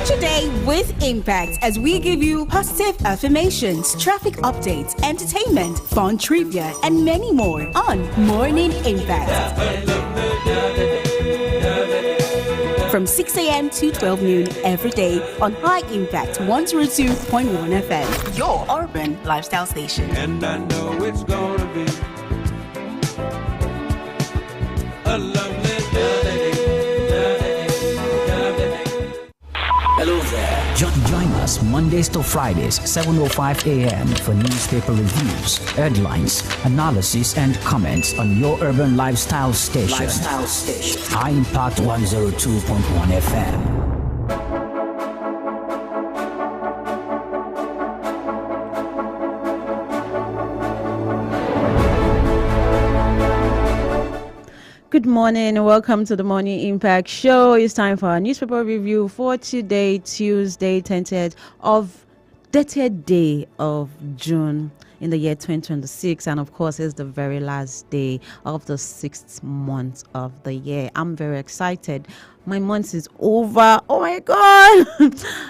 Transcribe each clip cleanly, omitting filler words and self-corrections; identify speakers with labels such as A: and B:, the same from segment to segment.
A: Start your day with Impact as we give you positive affirmations, traffic updates, entertainment, fun trivia, and many more on Morning Impact. From 6 a.m. to 12 noon every day on High Impact 102.1 FM, your urban lifestyle station.
B: And I know it's gonna be a lovely day.
C: Hello there. Join us Mondays to Fridays, 7:05 a.m. for newspaper reviews, headlines, analysis, and comments on your urban lifestyle station. High Impact 102.1 FM.
D: Good morning and welcome to the Morning Impact Show. It's time for our newspaper review for today, Tuesday, 30th day of June in the year 2026. And of course, it's the very last day of the 6th month of the year. I'm very excited. My month is over. Oh my God.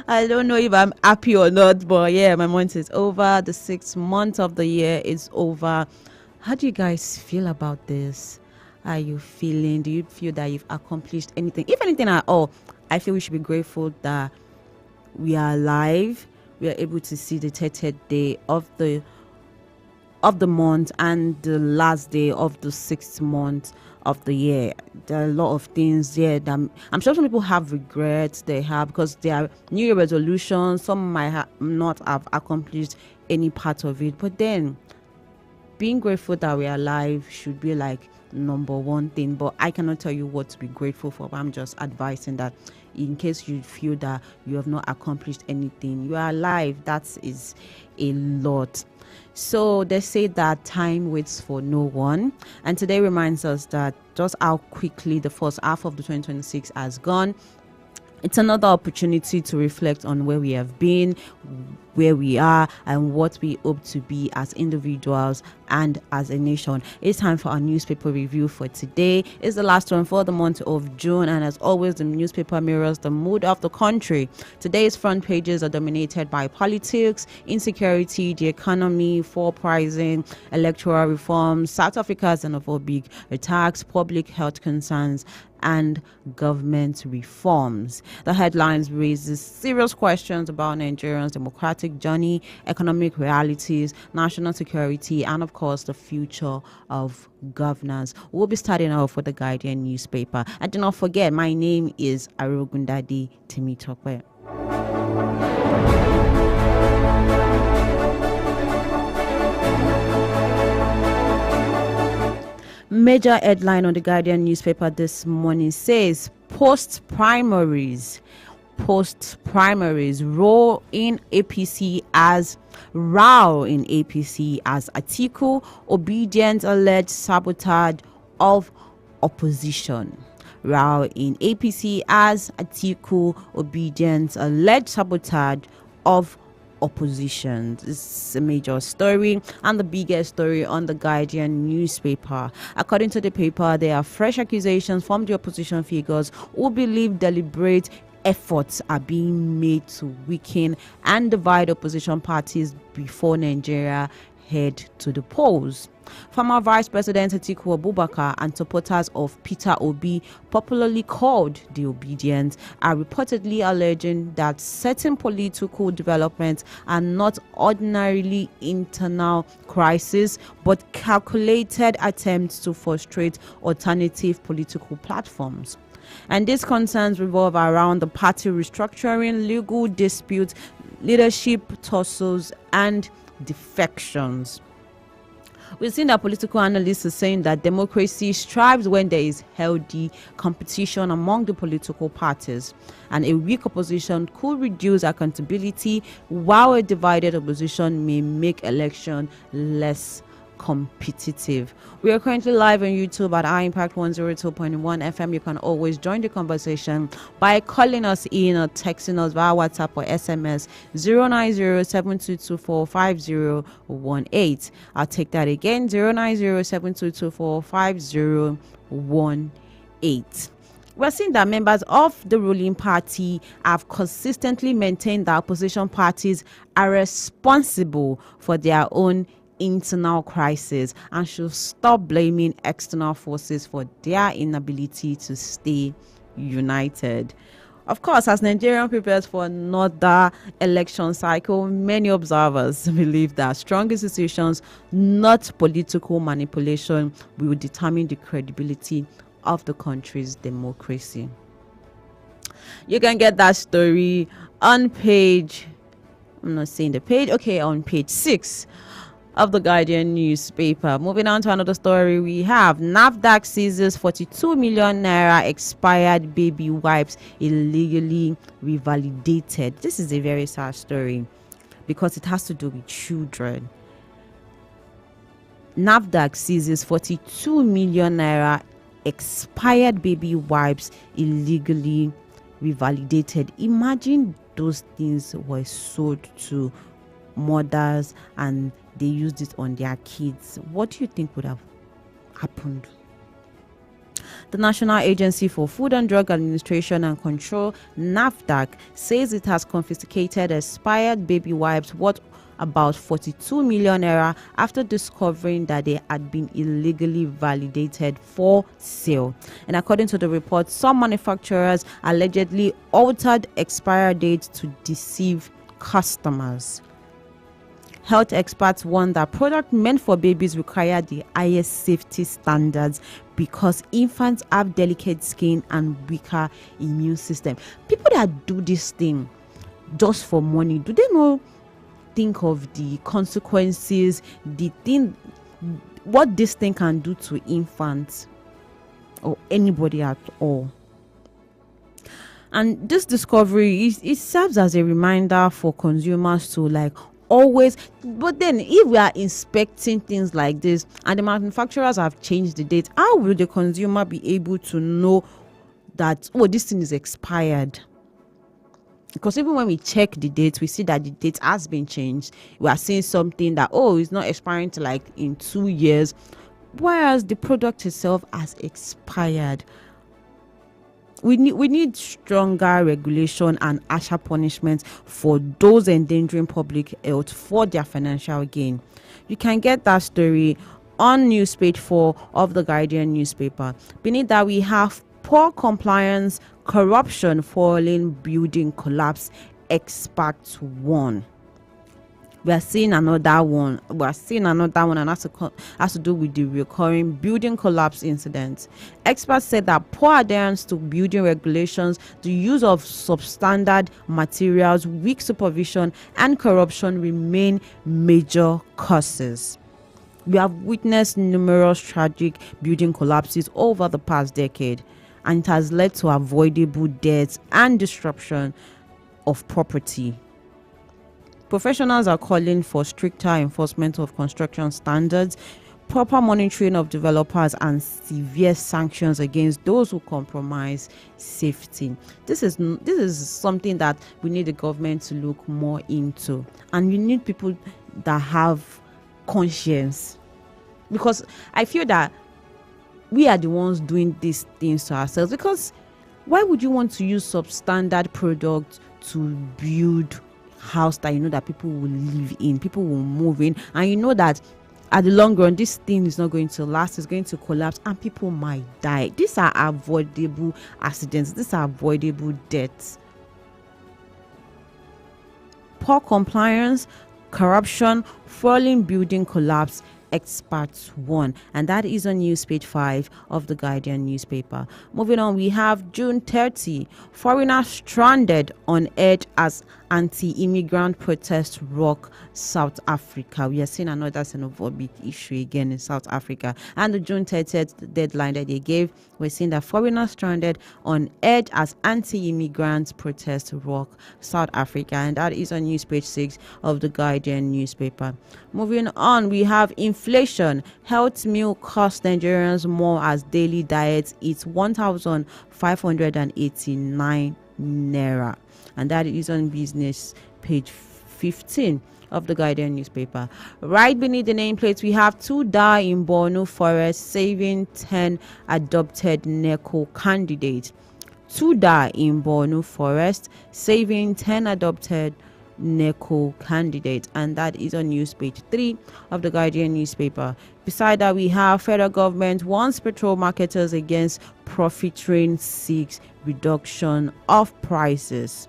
D: I don't know if I'm happy or not, but yeah, my month is over. The 6th month of the year is over. How do you guys feel about this? Are you feeling? Do you feel that you've accomplished anything? If anything at all, I feel we should be grateful that we are alive. We are able to see the 30th day of the month and the last day of the 6th month of the year. There are a lot of things there that I'm sure some people have regrets. They have, because there are New Year resolutions. Some might not have accomplished any part of it. But then, being grateful that we are alive should be like number one thing. But I cannot tell you what to be grateful for. But I'm just advising that in case you feel that you have not accomplished anything, you are alive. That is a lot. So they say that time waits for no one. And today reminds us that just how quickly the first half of the 2026 has gone. It's another opportunity to reflect on where we have been, where we are, and what we hope to be as individuals and as a nation. It's time for our newspaper review for today. It's the last one for the month of June, and as always, the newspaper mirrors the mood of the country. Today's front pages are dominated by politics, insecurity, the economy, fuel pricing, electoral reforms, South Africa's xenophobic attacks, public health concerns, and government reforms. The headlines raises serious questions about Nigerians' democratic journey, economic realities, national security, and of course the future of governance. We'll be starting off with the Guardian newspaper. And do not forget, my name is Arugundadi Timitokwe. Major headline on the Guardian newspaper this morning says post-primaries row in APC as Atiku obedient alleged sabotage of opposition. Row in APC as Atiku obedient alleged sabotage of opposition. This is a major story and the biggest story on the Guardian newspaper. According to the paper, there are fresh accusations from the opposition figures who believe deliberate efforts are being made to weaken and divide opposition parties before Nigeria head to the polls. Former Vice President Atiku Abubakar and supporters of Peter Obi, popularly called the Obedience, are reportedly alleging that certain political developments are not ordinarily internal crises, but calculated attempts to frustrate alternative political platforms. And these concerns revolve around the party restructuring, legal disputes, leadership tussles, and defections. We've seen that political analysts are saying that democracy thrives when there is healthy competition among the political parties, and a weak opposition could reduce accountability, while a divided opposition may make election less competitive. We are currently live on YouTube at High Impact 102.1 FM. You can always join the conversation by calling us in or texting us via WhatsApp or SMS 090-7224-5018. I'll take that again, 090-7224-5018. We're seeing that members of the ruling party have consistently maintained that opposition parties are responsible for their own internal crisis and should stop blaming external forces for their inability to stay united. Of course, as Nigeria prepares for another election cycle, many observers believe that strong institutions, not political manipulation, will determine the credibility of the country's democracy. You can get that story on page, I'm not saying the page, okay, on page 6 of the Guardian newspaper. Moving on to another story, we have NAFDAC seizes 42 million naira expired baby wipes illegally revalidated. This is a very sad story because it has to do with children. NAFDAC seizes 42 million naira expired baby wipes illegally revalidated. Imagine those things were sold to mothers and they used it on their kids. What do you think would have happened? The National Agency for Food and Drug Administration and Control, NAFDAC, says it has confiscated expired baby wipes worth about 42 million naira after discovering that they had been illegally validated for sale. And according to the report, some manufacturers allegedly altered expiry dates to deceive customers. Health experts warn that products meant for babies require the highest safety standards because infants have delicate skin and weaker immune system. People that do this thing just for money, do they know think of the consequences, the thing, what this thing can do to infants or anybody at all? And this discovery it serves as a reminder for consumers to always, but then if we are inspecting things like this and the manufacturers have changed the date, how will the consumer be able to know that this thing is expired? Because even when we check the date, we see that the date has been changed. We are seeing something that it's not expiring to in 2 years, whereas the product itself has expired. We need stronger regulation and harsher punishments for those endangering public health for their financial gain. You can get that story on news page 4 of the Guardian newspaper. Beneath that, we have poor compliance, corruption, falling building collapse, experts warn. We are seeing another one. And has to do with the recurring building collapse incidents. Experts said that poor adherence to building regulations, the use of substandard materials, weak supervision, and corruption remain major causes. We have witnessed numerous tragic building collapses over the past decade, and it has led to avoidable deaths and disruption of property. Professionals are calling for stricter enforcement of construction standards, proper monitoring of developers, and severe sanctions against those who compromise safety. This is something that we need the government to look more into, and we need people that have conscience, because I feel that we are the ones doing these things to ourselves. Because why would you want to use substandard products to build house that you know that people will live in, people will move in, and you know that at the long run this thing is not going to last, it's going to collapse and people might die? These are avoidable accidents, these are avoidable deaths. Poor compliance, corruption, falling building collapse, experts warn. And that is on news page 5 of the Guardian newspaper. Moving on, we have June 30, foreigners stranded on edge as anti-immigrant protests rock South Africa. We are seeing another xenophobic issue again in South Africa, and the June 30th deadline that they gave, we're seeing that foreigners stranded on edge as anti-immigrant protests rock South Africa, and that is on news page 6 of the Guardian newspaper. Moving on, we have inflation. Health meal costs Nigerians more as daily diets eats 1,589 naira. And that is on business page 15 of the Guardian newspaper. Right beneath the nameplates, we have 2 die in Borno forest, saving 10 adopted NECO candidates. 2 die in Borno forest, saving 10 adopted NECO candidates, and that is on news page 3 of the Guardian newspaper. Beside that, we have federal government warns petrol marketers against profiteering, seeks reduction of prices.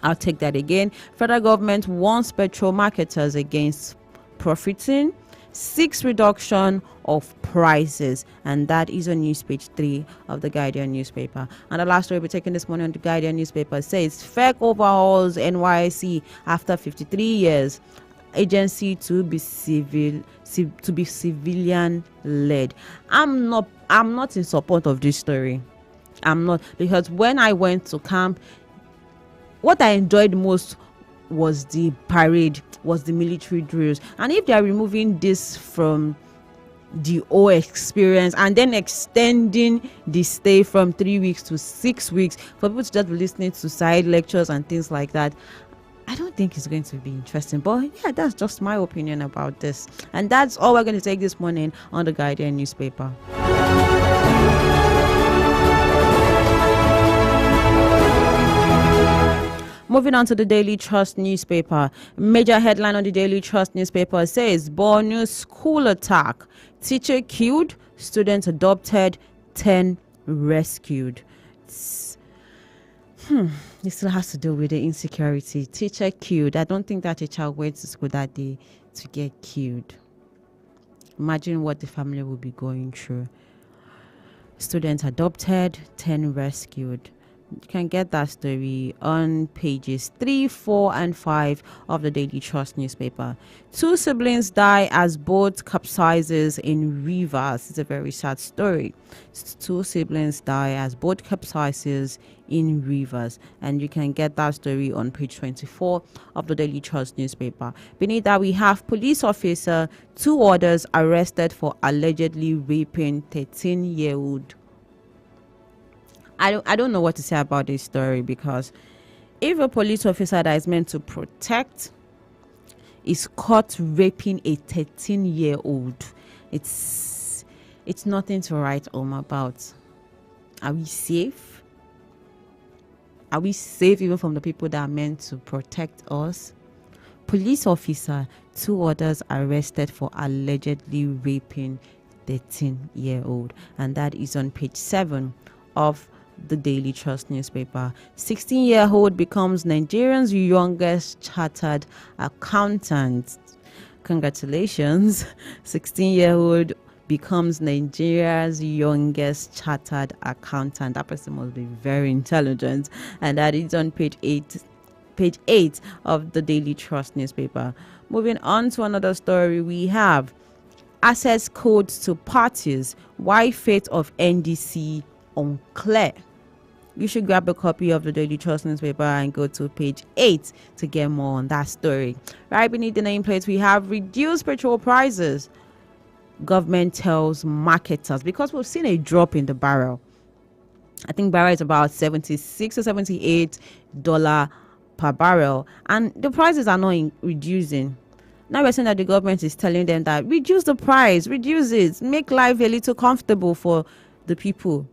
D: I'll take that again. Federal government warns petrol marketers against profiting, seeks reduction of prices, and that is on news page 3 of the Guardian newspaper. And the last story we're taking this morning on the Guardian newspaper says FEC overhauls NYSC after 53 years. Agency to be civilian led. I'm not in support of this story. I'm not, because when I went to camp, what I enjoyed most was the parade, was the military drills. And if they are removing this from the whole experience and then extending the stay from 3 weeks to 6 weeks for people to just be listening to side lectures and things like that, I don't think it's going to be interesting. But yeah, that's just my opinion about this. And that's all we're going to take this morning on the Guardian newspaper. Moving on to the Daily Trust newspaper. Major headline on the Daily Trust newspaper says Borno school attack. Teacher killed, students adopted, 10 rescued. It still has to do with the insecurity. Teacher killed. I don't think that a child went to school that day to get killed. Imagine what the family will be going through. Students adopted, 10 rescued. You can get that story on pages 3, 4, and 5 of the Daily Trust newspaper. 2 siblings die as boat capsizes in rivers. It's a very sad story. 2 siblings die as boat capsizes in rivers, and you can get that story on page 24 of the Daily Trust newspaper. Beneath that, we have police officer, 2 others arrested for allegedly raping 13-year-old. I don't know what to say about this story, because if a police officer that is meant to protect is caught raping a 13-year-old, it's nothing to write home about. Are we safe? Are we safe even from the people that are meant to protect us? Police officer, 2 others arrested for allegedly raping 13-year-old, and that is on page 7 of the Daily Trust newspaper. 16-year-old becomes Nigeria's youngest chartered accountant. Congratulations. 16-year-old becomes Nigeria's youngest chartered accountant. That person must be very intelligent, and that is on page 8 of the Daily Trust newspaper. Moving on to another story, we have access codes to parties. Why fate of NDC unclear. You should grab a copy of the Daily Trust newspaper and go to page 8 to get more on that story. Right beneath the nameplate, we have reduced petrol prices. Government tells marketers, because we've seen a drop in the barrel. I think barrel is about $76 or $78 per barrel, and the prices are not reducing. Now we're saying that the government is telling them that reduce the price, reduce it, make life a little comfortable for the people.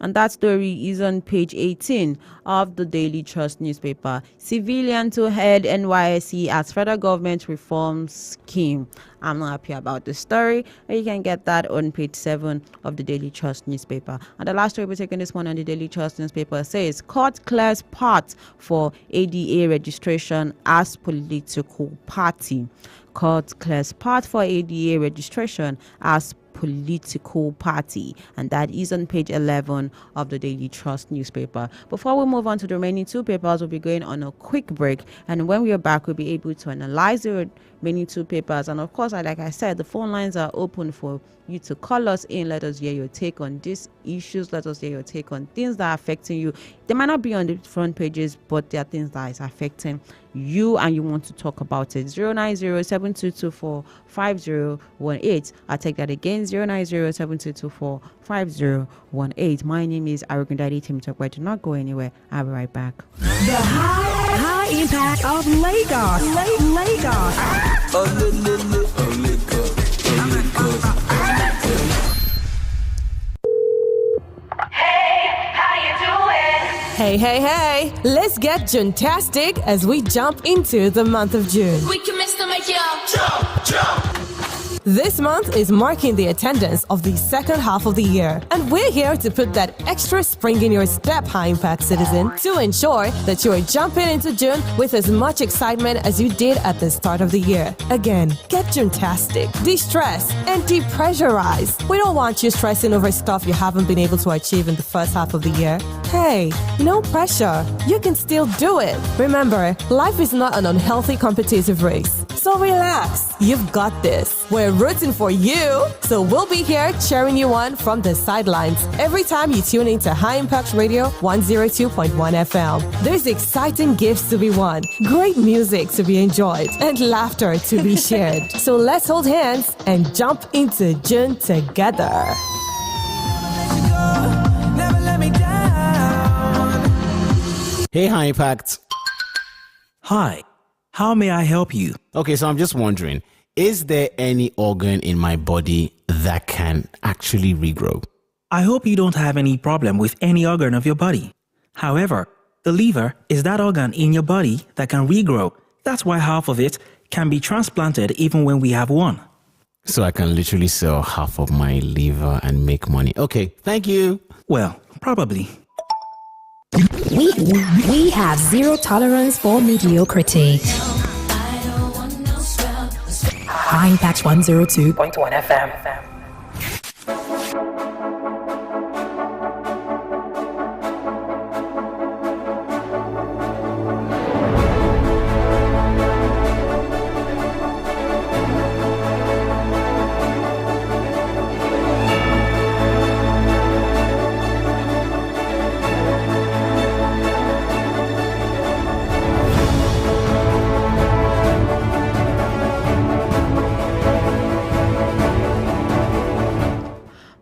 D: And that story is on page 18 of the Daily Trust newspaper. Civilian to head NYSC as federal government reform scheme. I'm not happy about the story. You can get that on page 7 of the Daily Trust newspaper. And the last story we're taking this one on the Daily Trust newspaper says court clears path for ADA registration as political party. Court clears path for ADA registration as political party, and that is on page 11 of the Daily Trust newspaper. Before we move on to the remaining 2 papers, we'll be going on a quick break, and when we are back, we'll be able to analyze the remaining 2 papers. And of course, like I said, the phone lines are open for you to call us in. Let us hear your take on these issues. Let us hear your take on things that are affecting you. They might not be on the front pages, but there are things that is affecting you and you want to talk about it. 090-7224-5018. I'll take that again. 090-7224-5018. My name is Arugundadi Timotokwe. Do not go anywhere. I'll be right back.
A: The high impact of Lagos. Lagos.
E: Hey, how you doing? Hey, let's get June-tastic as we jump into the month of June.
F: We can miss the make y'all.
E: This month is marking the attendance of the second half of the year, and we're here to put that extra spring in your step, High Impact citizen, to ensure that you're jumping into June with as much excitement as you did at the start of the year. Again, get June-tastic, de-stress, and depressurize. We don't want you stressing over stuff you haven't been able to achieve in the first half of the year. Hey, no pressure. You can still do it. Remember, life is not an unhealthy competitive race. So relax. You've got this. We're rooting for you. So we'll be here cheering you on from the sidelines every time you tune into High Impact Radio 102.1 FM. There's exciting gifts to be won, great music to be enjoyed, and laughter to be shared. So let's hold hands and jump into June together.
G: Hey, High Impact.
H: Hi, how may I help you?
G: Okay, so I'm just wondering, is there any organ in my body that can actually regrow?
H: I hope you don't have any problem with any organ of your body. However, the liver is that organ in your body that can regrow. That's why half of it can be transplanted even when we have one.
G: So I can literally sell half of my liver and make money. Okay, thank you.
H: Well, probably.
I: We have zero tolerance for mediocrity. High Impact 102.1 FM.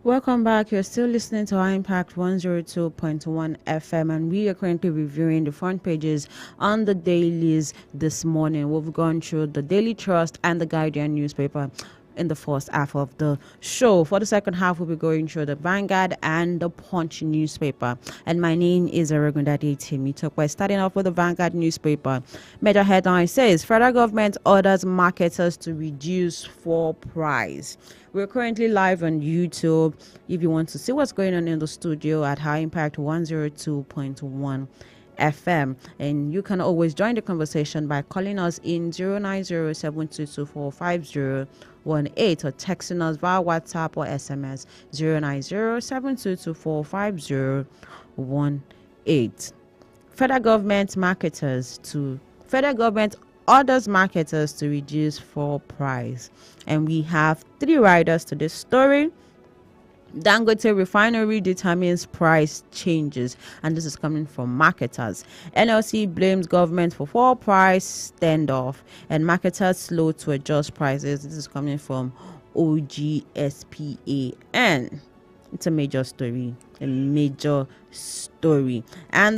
D: Welcome back. You're still listening to High Impact 102.1 FM, and we are currently reviewing the front pages on the dailies this morning. We've gone through the Daily Trust and the Guardian newspaper in the first half of the show. For the second half, we'll be going through the Vanguard and the Punch newspaper. And my name is Aragundade Timi. We're starting off with the Vanguard newspaper. Major headline says, federal government orders marketers to reduce for price. We're currently live on YouTube. If you want to see what's going on in the studio at High Impact 102.1 FM, and you can always join the conversation by calling us in 090-722-45018 or texting us via WhatsApp or SMS 090-722-45018. Federal government orders marketers to reduce for price, and we have three riders to this story. Dangote refinery determines price changes, and this is coming from marketers. NLC blames government for fuel price standoff, and marketers slow to adjust prices. This is coming from OGSPAN. It's a major story. And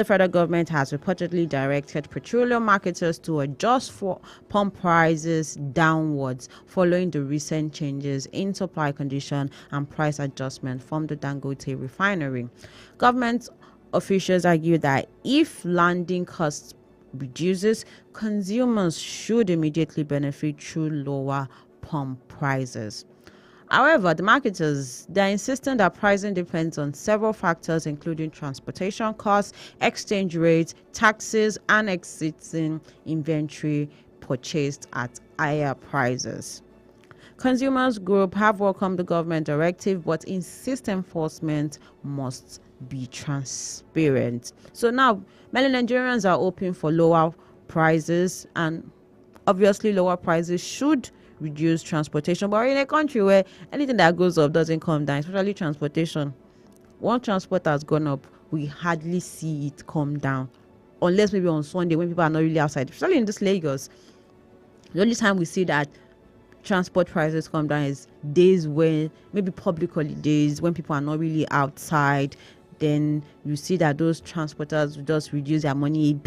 D: the federal government has reportedly directed petroleum marketers to adjust for pump prices downwards following the recent changes in supply condition and price adjustment from the Dangote refinery. Government officials argue that if landing costs reduces, consumers should immediately benefit through lower pump prices. However, the marketers, they're insisting that pricing depends on several factors, including transportation costs, exchange rates, taxes, and existing inventory purchased at higher prices. Consumers group have welcomed the government directive, but insist enforcement must be transparent. So now, many Nigerians are hoping for lower prices, and obviously lower prices should reduce transportation, but we're in a country where anything that goes up doesn't come down, especially transportation. Once transport has gone up, we hardly see it come down, unless maybe on Sunday when people are not really outside, especially in this Lagos. The only time we see that transport prices come down is days when maybe public holidays, when people are not really outside. Then you see that those transporters just reduce their money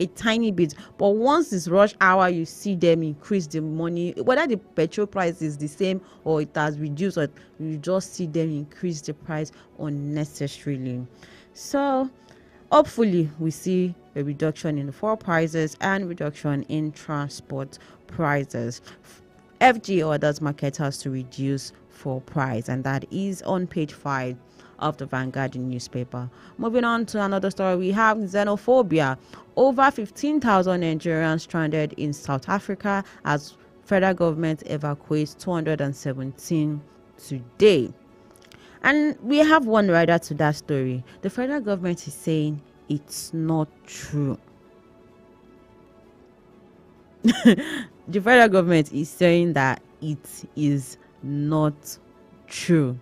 D: a tiny bit. But once it's rush hour, you see them increase the money, whether the petrol price is the same or it has reduced, or you just see them increase the price unnecessarily. So Hopefully, we see a reduction in the fuel prices and reduction in transport prices. FG orders marketers to reduce fuel price, and that is on page 5 of the Vanguard newspaper. Moving on to another story, we have xenophobia. Over 15,000 Nigerians stranded in South Africa as federal government evacuates 217 today. And we have one rider to that story. The federal government is saying it's not true. The federal government is saying that it is not true.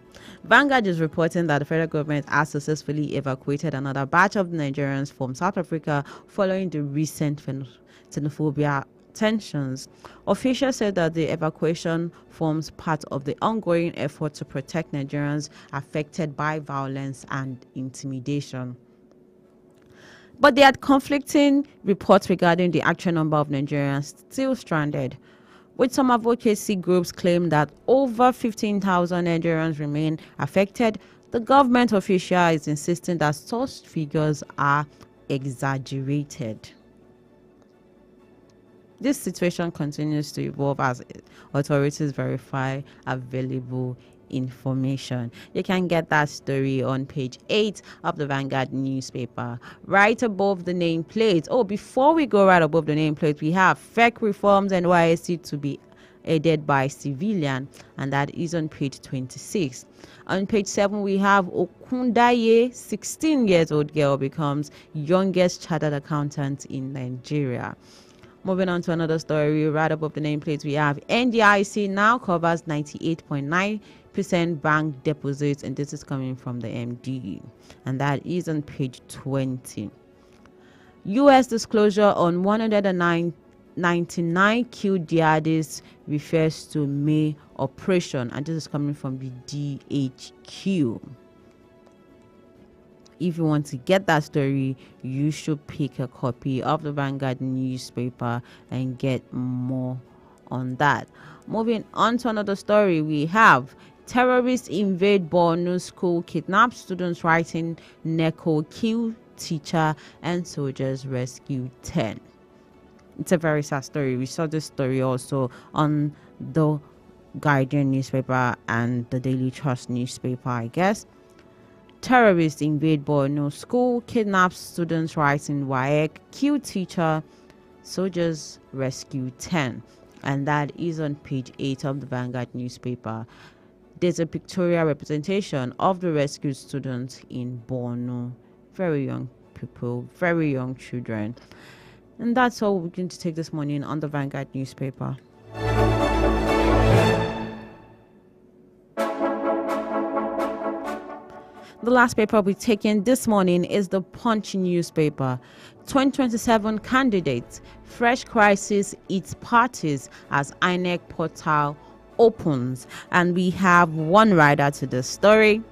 D: Vanguard is reporting that the federal government has successfully evacuated another batch of Nigerians from South Africa following the recent xenophobia tensions. Officials said that the evacuation forms part of the ongoing effort to protect Nigerians affected by violence and intimidation. But they had conflicting reports regarding the actual number of Nigerians still stranded, with some advocacy groups claim that over 15,000 Nigerians remain affected. The government official is insisting that such figures are exaggerated. This situation continues to evolve as authorities verify available information. You can get that story on page 8 of the Vanguard newspaper, right above the nameplate. Oh, before we go right above the nameplate, we have FEC reforms and NYSC to be aided by civilian, and that is on page 26. On page 7, we have Okundaye, 16 years old girl becomes youngest chartered accountant in Nigeria. Moving on to another story, right above the nameplate, we have NDIC now covers 98.9% bank deposits, and this is coming from the MD, and that is on page 20. U.S. disclosure on 199 killed jihadists refers to May operation, and this is coming from the DHQ. If you want to get that story, you should pick a copy of the Vanguard newspaper and get more on that. Moving on to another story, we have terrorists invade Borno school, kidnap students writing NECO, kill teacher, and soldiers rescue 10. It's a very sad story. We saw this story also on the Guardian newspaper and the Daily Trust newspaper, I guess. Terrorists invade Borno school, kidnap students writing WAEC, kill teacher, soldiers rescue 10. And that is on page 8 of the Vanguard newspaper. There's a pictorial representation of the rescued students in Borno. Very young people, very young children. And that's all we're going to take this morning on the Vanguard newspaper. The last paper we're taking this morning is the Punch newspaper. 2027 candidates, fresh crisis eats parties as INEC portal opens. And we have one rider to the story.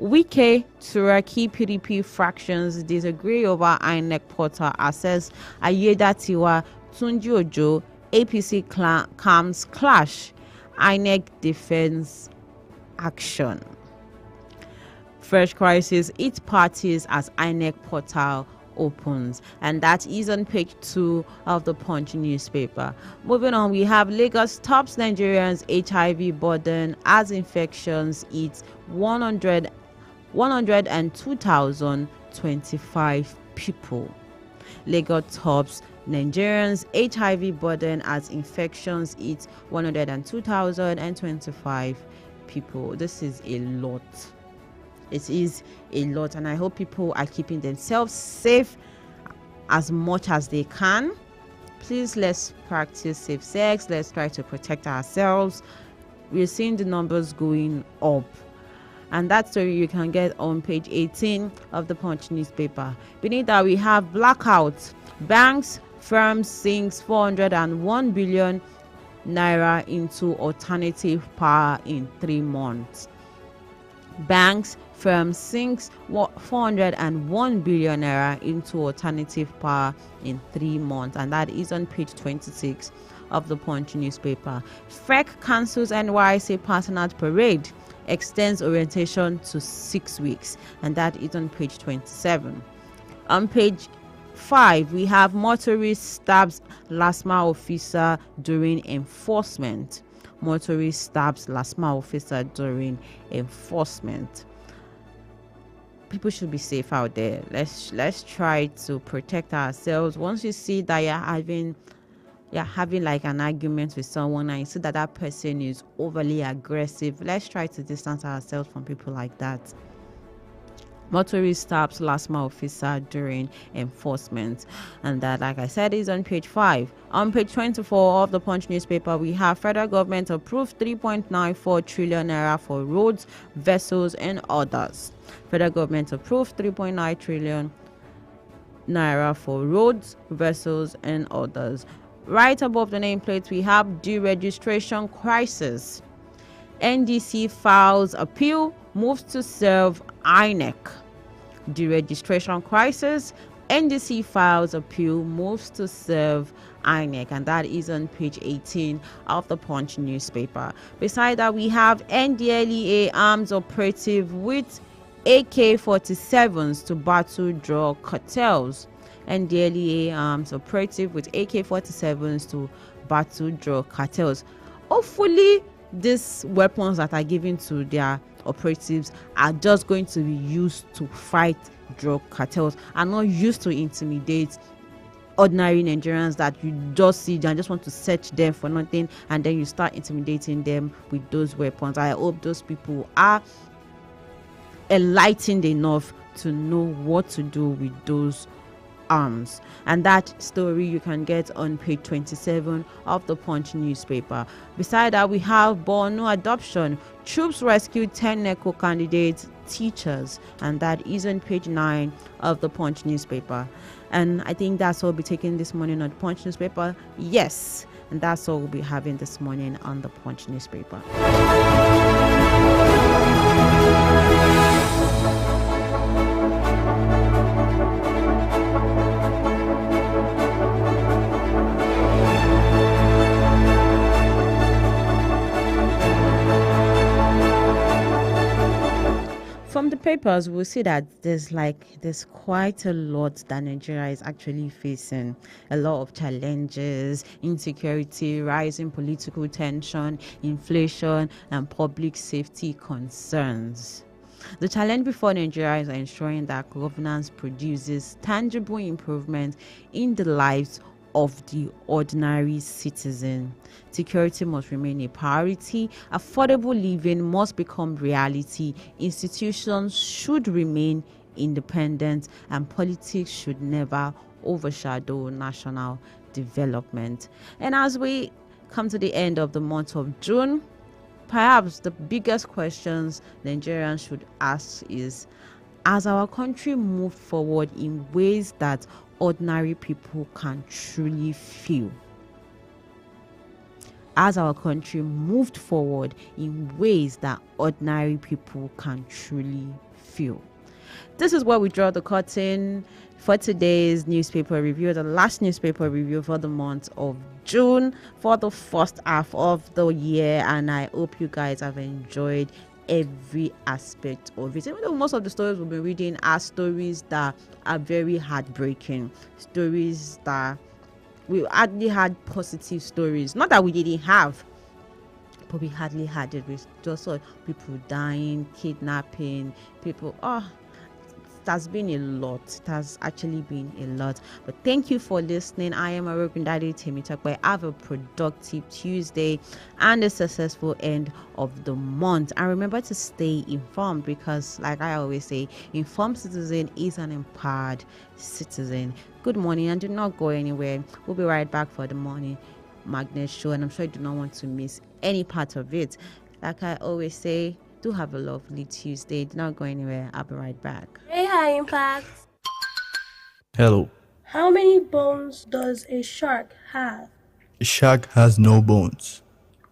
D: Wike, Turaki, PDP fractions disagree over INEC portal access. Ayedatiwa, Tunji Ojo, APC camps clash. INEC defends action. Fresh crisis eats parties as INEC portal opens, and that is on page 2 of the Punch newspaper. Moving on, we have Lagos tops Nigerians HIV burden as infections eat 102,025 people. Lagos tops Nigerians HIV burden as infections eat 102,025 people. This is a lot. It is a lot, and I hope people are keeping themselves safe as much as they can. Please, let's practice safe sex. Let's try to protect ourselves. We're seeing the numbers going up, and that story you can get on page 18 of the Punch newspaper. Beneath that, we have blackout. Banks, firms sinks 401 billion naira into alternative power in 3 months. Banks, firm sinks 401 billion naira into alternative power in 3 months, and that is on page 26 of the Punch newspaper. FEC cancels NYSC Patronat Parade, extends orientation to 6 weeks, and that is on page 27. On page 5, we have motorist stabs LASMA officer during enforcement. Motorist stabs LASMA officer during enforcement. People should be safe out there. Let's try to protect ourselves. Once you see that you're having like an argument with someone and you see that person is overly aggressive, let's try to distance ourselves from people like that. Motorist stops LASMA officer during enforcement, and that, like I said, is on page 5. On page 24 of the Punch newspaper, we have federal government approved 3.94 trillion naira for roads, vessels, and others. Federal government approved 3.9 trillion naira for roads, vessels, and others. Right above the nameplate, we have deregistration crisis. NDC files appeal, moves to serve INEC. Deregistration crisis. NDC files appeal, moves to serve INEC, and that is on page 18 of the Punch newspaper. Beside that, we have NDLEA arms operative with AK-47s to battle drug cartels. NDLEA arms operative with AK-47s to battle drug cartels. Hopefully, these weapons that are given to their operatives are just going to be used to fight drug cartels and not used to intimidate ordinary Nigerians that you just see and just want to search them for nothing, and then you start intimidating them with those weapons. I hope those people are enlightened enough to know what to do with those arms. And that story you can get on page 27 of the Punch newspaper. Beside that, we have Borno adoption. Troops rescued 10 NECO candidate teachers, and that is on page 9 of the Punch newspaper. And I think that's all we'll be taking this morning on the Punch newspaper. Yes, and that's all we'll be having this morning on the Punch newspaper. From the papers, we'll see that there's quite a lot that Nigeria is actually facing. A lot of challenges, insecurity, rising political tension, inflation, and public safety concerns. The challenge before Nigeria is ensuring that governance produces tangible improvement in the lives of the ordinary citizen. Security must remain a priority. Affordable living must become reality. Institutions should remain independent, and politics should never overshadow national development. And as we come to the end of the month of June, perhaps the biggest questions Nigerians should ask is, has our country moved forward in ways that ordinary people can truly feel? As our country moved forward in ways that ordinary people can truly feel. This is where we draw the curtain for today's newspaper review, the last newspaper review for the month of June, for the first half of the year, and I hope you guys have enjoyed every aspect of it. Even though most of the stories we'll be reading are stories that are very heartbreaking, stories that we hardly had positive stories. Not that we didn't have, but we hardly had it. We just saw people dying, kidnapping, people. It has been a lot. It has actually been a lot. But thank you for listening. I am Arugundade Temitakwe. Have a productive Tuesday and a successful end of the month. And remember to stay informed, because like I always say, informed citizen is an empowered citizen. Good morning, and do not go anywhere. We'll be right back for the Morning Magnet Show, and I'm sure you do not want to miss any part of it. Like I always say, do have a lovely Tuesday. Do not go anywhere. I'll be right back.
J: Hey, High Impact.
K: Hello.
J: How many bones does a shark have?
K: A shark has no bones.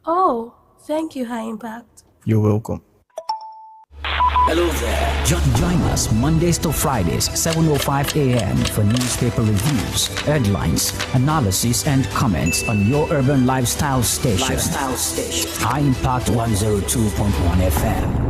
J: Oh, thank you, High Impact.
K: You're welcome.
C: Hello there. Join us Mondays to Fridays, 7:05 a.m. for newspaper reviews, headlines, analysis, and comments on your urban lifestyle station. High Impact 102.1 FM.